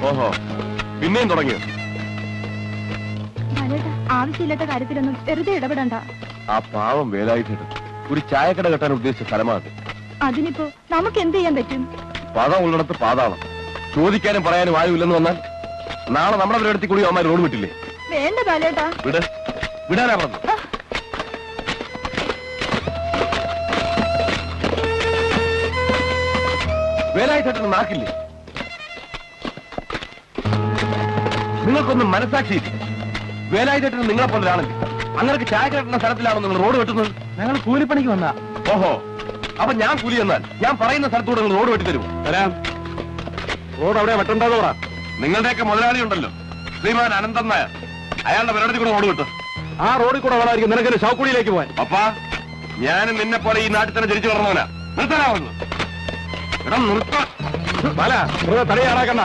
ഓഹോ, പിന്നെയും തുടങ്ങിയോ? ആവശ്യമില്ലാത്ത കാര്യത്തിലൊന്നും വെറുതെ ഇടപെടണ്ട. ആ പാവം വേലായിട്ട് ഒരു ചായക്കട കെട്ടാൻ ഉദ്ദേശിച്ച സ്ഥലമാണ്. അതിനിപ്പോ നമുക്ക് എന്ത് ചെയ്യാൻ പറ്റും? പദം ഉള്ളിടത്ത് പാതാളം. ചോദിക്കാനും പറയാനും ആരും ഇല്ലെന്ന് വന്നാൽ നാളെ നമ്മുടെ ഒരിടത്തിൽ കൂടി അവന്മാർ റോഡ് വിട്ടില്ലേ? വേണ്ട ബാലേട്ടാ, വിടാനാ പറഞ്ഞു. വേലായിട്ട് നാക്കില്ലേ? നിങ്ങൾക്കൊന്നും മനസ്സാക്ഷിയില്ല. വേലായിട്ട് നിങ്ങളെ പോലെ ഒരാളല്ലേ? അങ്ങനെ ചായ കെട്ടുന്ന സ്ഥലത്തിലാണോ നിങ്ങൾ റോഡ് വെട്ടുന്നത്? ഞങ്ങൾ കൂലിപ്പണിക്ക് വന്നാ. ഓഹോ, അപ്പൊ ഞാൻ കൂലി എന്നാൽ ഞാൻ പറയുന്ന സ്ഥലത്തൂടെ നിങ്ങൾ റോഡ് വെട്ടി തരുമോ? തരാം. റോഡ് അവിടെ വെട്ടണ്ടാന്ന് പറ. നിങ്ങളുടെയൊക്കെ മുതലാളി ഉണ്ടല്ലോ, ശ്രീമാൻ അനന്തൻ നായർ, അയാളുടെ പരിപാടി കൂടെ റോഡ് വിട്ടു. ആ റോഡിൽ കൂടെ വേണമായിരിക്കും നിനക്ക് ഷൗക്കുടിയിലേക്ക് പോവാൻ. അപ്പാ, ഞാനും നിന്നെ പോലെ ഈ നാട്ടിൽ തന്നെ ജനിച്ചു വളർന്നവനാ. നിർത്താനാവുന്നു. എടാ നിർത്താൻ തടയാറാക്കണ്ട.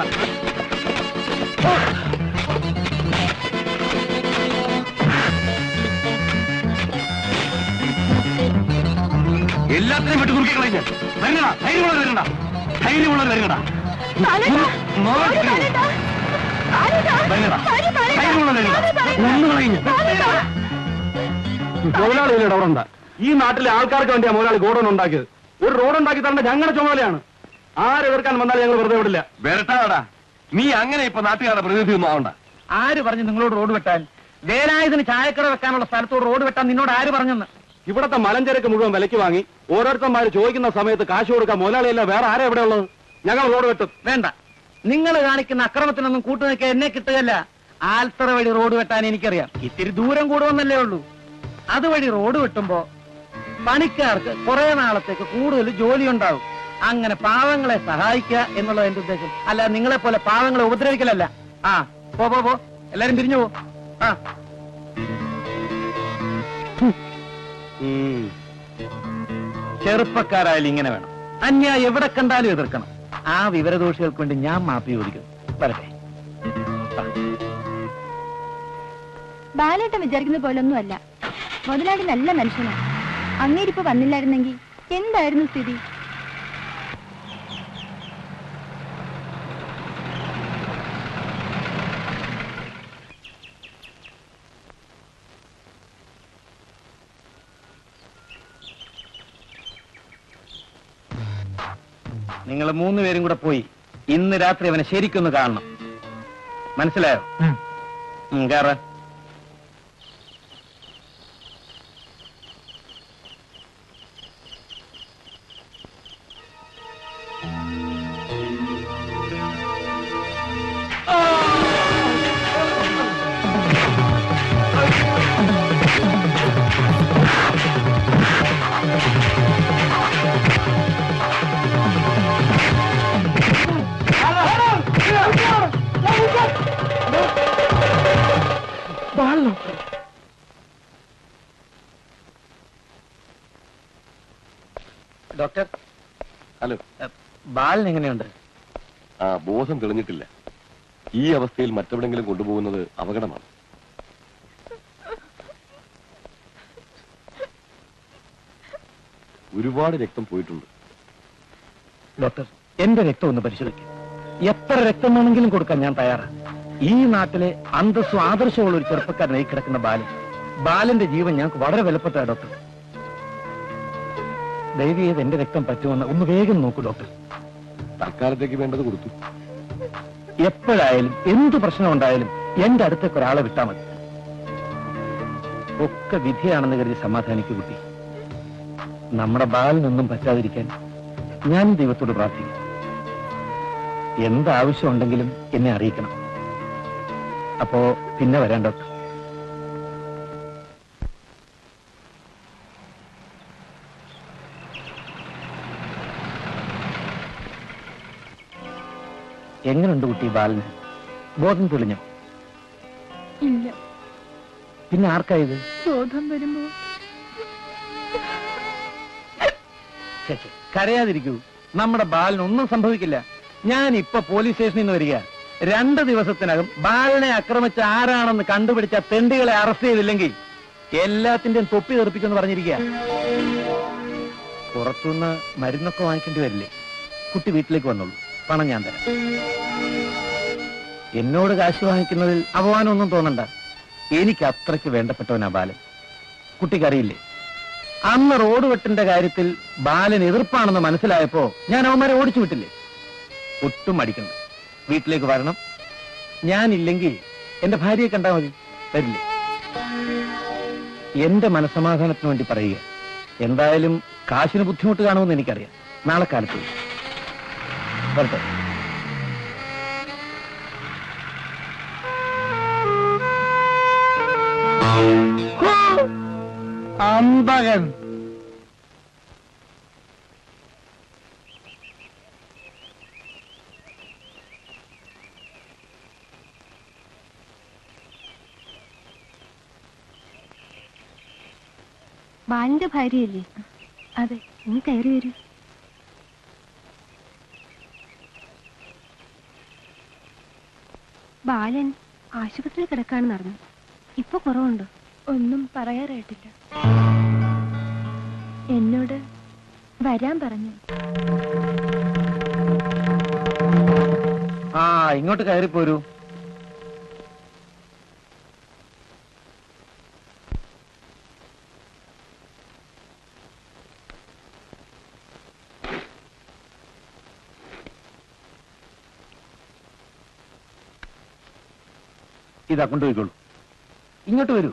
എല്ലാത്തിനും വിട്ടു കുറുക്കി കളഞ്ഞ വരണടാ. ധൈര്യമുള്ളവർ വരണടാ, ധൈര്യമുള്ളവർ വരണടാ. മുതലാളിയില്ല അവിടെ ഉണ്ടാ. ഈ നാട്ടിലെ ആൾക്കാർക്ക് വേണ്ടിയാ മുതലാളി ഗോഡൌൺ ഉണ്ടാക്കിയത്. ഒരു റോഡ് ഉണ്ടാക്കി തരേണ്ട ഞങ്ങളുടെ ചുമതലയാണ്. ആരെതിർക്കാൻ വന്നാലും ഞങ്ങൾ വെറുതെ വിടില്ല. വരട്ടാടാ, നീ അങ്ങനെ ഇപ്പൊ നാട്ടുകാരുടെ പ്രതിനിധി ഒന്നും ആവണ്ട. ആര് പറഞ്ഞു നിങ്ങളോട് റോഡ് വെട്ടാൻ? വേലായുധന് ചായക്കട വെക്കാനുള്ള സ്ഥലത്തോട് റോഡ് വെട്ടാൻ നിന്നോട് ആര് പറഞ്ഞെന്ന്? ഇവിടത്തെ മലഞ്ചരക്ക് മുഴുവൻ വിലയ്ക്ക് വാങ്ങി ഓരോരുത്തന്മാര് ചോദിക്കുന്ന സമയത്ത് കാശ് കൊടുക്കാൻ മുതലാളിയല്ല വേറെ ആരാ എവിടെ ഉള്ളത്? ഞങ്ങൾ റോഡ് വെട്ടും. വേണ്ട, നിങ്ങൾ കാണിക്കുന്ന അക്രമത്തിനൊന്നും കൂട്ടുനിൽക്കാൻ എന്നെ കിട്ടുകയല്ല. ആൽത്തറ വഴി റോഡ് വെട്ടാൻ എനിക്കറിയാം. ഇത്തിരി ദൂരം കൂടുവെന്നല്ലേ ഉള്ളൂ. അതുവഴി റോഡ് വെട്ടുമ്പോ പണിക്കാർക്ക് കുറെ നാളത്തേക്ക് കൂടുതൽ ജോലി ഉണ്ടാവും. അങ്ങനെ പാവങ്ങളെ സഹായിക്കുക എന്നുള്ളത് എന്റെ ഉദ്ദേശം. അല്ല നിങ്ങളെ പോലെ പാവങ്ങളെ ഉപദ്രവിക്കലല്ല. ആ പോ പോ പോ, എല്ലാരും പിരിഞ്ഞു പോ. ആ ചെറുപ്പക്കാരായാലും ഇങ്ങനെ വേണം. അന്യായം എവിടെ കണ്ടാലും എതിർക്കണം. ആ വിവരദോഷികൾക്ക് വേണ്ടി ഞാൻ മാപ്പി ചോദിക്കുന്നു. വരട്ടെ. ബാലേട്ടൻ വിചാരിക്കുന്ന പോലൊന്നും അല്ല. മുതലാളി നല്ല മനുഷ്യനാണ്. അങ്ങേരിപ്പോ വന്നില്ലായിരുന്നെങ്കിൽ എന്തായിരുന്നു സ്ഥിതി? നിങ്ങൾ 3 പേരും കൂടെ പോയി ഇന്ന് രാത്രി അവനെ ശരിക്കൊന്ന് കാണണം. മനസ്സിലായോ? കേറ. Doctor, hello. ബാലൻ എങ്ങനെയുണ്ട്? ആ, ബോധം തെളിഞ്ഞിട്ടില്ല. ഈ അവസ്ഥയിൽ മറ്റെവിടെങ്കിലും കൊണ്ടുപോകുന്നത് അപകടമാണ്. ഒരുപാട് രക്തം പോയിട്ടുണ്ട്. ഡോക്ടർ, എന്റെ രക്തം ഒന്ന് പരിശോധിക്കും. എത്ര രക്തം വേണമെങ്കിലും കൊടുക്കാൻ ഞാൻ തയ്യാറാണ്. ഈ നാട്ടിലെ അന്തസ്സും ആദർശമുള്ള ഒരു ചെറുപ്പക്കാരനായി കിടക്കുന്ന ബാലന്റെ ജീവൻ ഞങ്ങൾക്ക് വളരെ വിലപ്പെട്ട ഡോക്ടർ. ദയവ് ചെയ്ത് എന്റെ രക്തം പറ്റുമെന്ന് ഒന്ന് വേഗം നോക്കൂ ഡോക്ടർ. തൽക്കാലത്തേക്ക് വേണ്ടത് കൊടുത്തു. എപ്പോഴായാലും എന്ത് പ്രശ്നം ഉണ്ടായാലും എന്റെ അടുത്തേക്ക് ഒരാളെ വിട്ടാൽ മതി. ഒക്കെ വിധിയാണെന്ന് കരുതി സമാധാനിക്കു കുട്ടി. നമ്മുടെ ബാലിനൊന്നും പറ്റാതിരിക്കാൻ ഞാൻ ദൈവത്തോട് പ്രാർത്ഥിക്കും. എന്താവശ്യമുണ്ടെങ്കിലും എന്നെ അറിയിക്കണം. അപ്പോ പിന്നെ വരാം ഡോക്ടർ. എങ്ങനെയുണ്ട് കുട്ടി ബാലന്? ബോധം തെളിഞ്ഞോ? ഇല്ല. പിന്നെ ആർക്കായത്? ബോധം വരുമ്പോ. കരയാതിരിക്കൂ. നമ്മുടെ ബാലനൊന്നും സംഭവിക്കില്ല. ഞാൻ ഇപ്പൊ പോലീസ് സ്റ്റേഷനിൽ നിന്ന് വരിക. 2 ദിവസത്തിനകം ബാലനെ ആക്രമിച്ച ആരാണെന്ന് കണ്ടുപിടിച്ച തെണ്ടികളെ അറസ്റ്റ് ചെയ്തില്ലെങ്കിൽ എല്ലാത്തിന്റെയും തൊപ്പി തെറിപ്പിച്ചെന്ന് പറഞ്ഞിരിക്കുക. പുറത്തുനിന്ന് മരുന്നൊക്കെ വാങ്ങിക്കേണ്ടി വരില്ലേ? കുട്ടി വീട്ടിലേക്ക് വന്നോളൂ. പണം ഞാൻ തരാം. എന്നോട് കാശ് വാങ്ങിക്കുന്നതിൽ അപമാനമൊന്നും തോന്നണ്ട. എനിക്ക് അത്രയ്ക്ക് വേണ്ടപ്പെട്ടവനാ ബാലൻ. കുട്ടിക്കറിയില്ലേ, അന്ന് റോഡ് വെട്ടിന്റെ കാര്യത്തിൽ ബാലൻ എതിർപ്പാണെന്ന് മനസ്സിലായപ്പോ ഞാൻ അവന്മാരെ ഓടിച്ചു വിട്ടില്ലേ. ഒട്ടും അടിക്കണ്ട, വീട്ടിലേക്ക് വരണം. ഞാനില്ലെങ്കിൽ എന്റെ ഭാര്യയെ കണ്ടാൽ മതി. വരില്ലേ? എന്റെ മനസ്സമാധാനത്തിന് വേണ്ടി പറയുക. എന്തായാലും കാശിന് ബുദ്ധിമുട്ട് കാണുമെന്ന് എനിക്കറിയാം. നാളെ കാലത്ത് വരട്ടെ. അമ്പകൻ ബാലന്റെ ഭാര്യയല്ലേ? അതെ. നീ കയറി വരൂ. ബാലൻ ആശുപത്രിയിൽ കിടക്കാണെന്ന് അറിഞ്ഞു. ഇപ്പൊ കുറവുണ്ടോ? ഒന്നും പറയാറായിട്ടില്ല. എന്നോട് വരാൻ പറഞ്ഞു. ഇങ്ങോട്ട് കയറിപ്പോരൂ. ഇതാ കൊണ്ടുപോയിക്കോളൂ. ഇങ്ങോട്ട് വരൂ.